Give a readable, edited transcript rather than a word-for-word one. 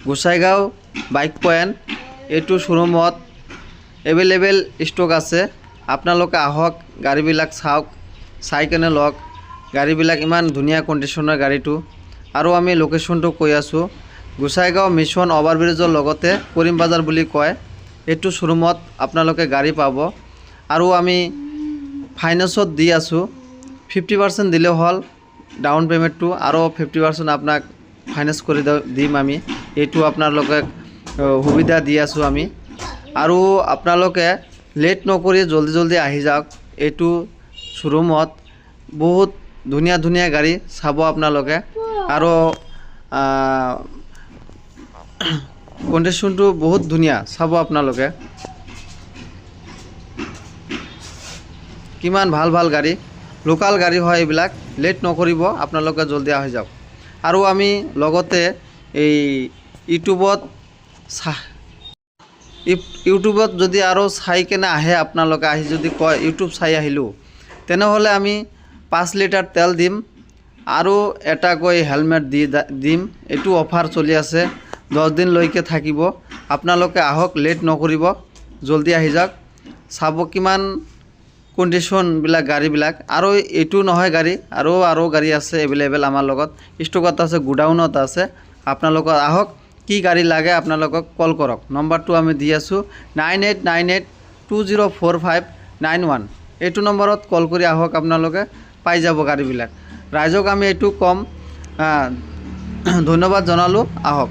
Gossaigaon bike point এইটো শ্ব'ৰুমত available stock আছে। আপোনালোকে আহক, গাড়ীবিলাক চাওক, চাই কেনে লওক। গাড়ীবিলাক ইমান ধুনীয়া কণ্ডিশ্যনৰ গাড়ীটো। আৰু আমি লোকেশ্যনটো কৈ আছোঁ, গোসাইগাঁও মিছন অভাৰব্ৰিজৰ লগতে কৰিম বাজাৰ বুলি কয়। এইটো শ্ব'ৰুমত আপোনালোকে গাড়ী পাব। আৰু আমি ফাইনেন্সত দি আছোঁ। 50% দিলে হ'ল ডাউন পে'মেণ্টটো, আৰু 50% আপোনাক ফাইনেন্স কৰি দিম আমি। এইটো আপোনালোকে সুবিধা দি আছোঁ আমি। আৰু আপোনালোকে লেট নকৰি জলদি জলদি আহি যাওক। এইটো শ্ব'ৰুমত বহুত ধুনীয়া ধুনীয়া গাড়ী চাব আপোনালোকে। আৰু কণ্ডিশ্যনটো বহুত ধুনীয়া, চাব আপোনালোকে। কিমান ভাল ভাল গাড়ী, লোকাল গাড়ী হয় এইবিলাক। লেট নকৰিব, আপোনালোকে জলদি আহি যাওক। আৰু আমি লগতে এই ইউটিউবত যদি আৰু চাই কেনে আহে, আপোনালোকে আহি যদি কয় ইউটিউব চাই আহিলোঁ, তেনেহ'লে আমি 5 লিটাৰ তেল দিম আৰু এটাকৈ হেলমেট দিম। এইটো অফাৰ চলি আছে, 10 দিনলৈকে থাকিব। আপোনালোকে আহক, লেট নকৰিব, জলদি আহি যাওক। চাব কিমান কণ্ডিশ্যনবিলাক গাড়ীবিলাক। আৰু এইটো নহয় গাড়ী, আৰু গাড়ী আছে এভেইলেবল আমাৰ লগত। ষ্টকত আছে, গোডাউনত আছে। আপোনালোকৰ আহক, কি গাড়ী লাগে আপোনালোকক কল কৰক। নম্বৰটো আমি দি আছোঁ 9898204591। এইটো নম্বৰত কল কৰি আহক, আপোনালোকে পাই যাব গাড়ীবিলাক। ৰাইজক আমি এইটো কম, ধন্যবাদ জনালোঁ। আহক।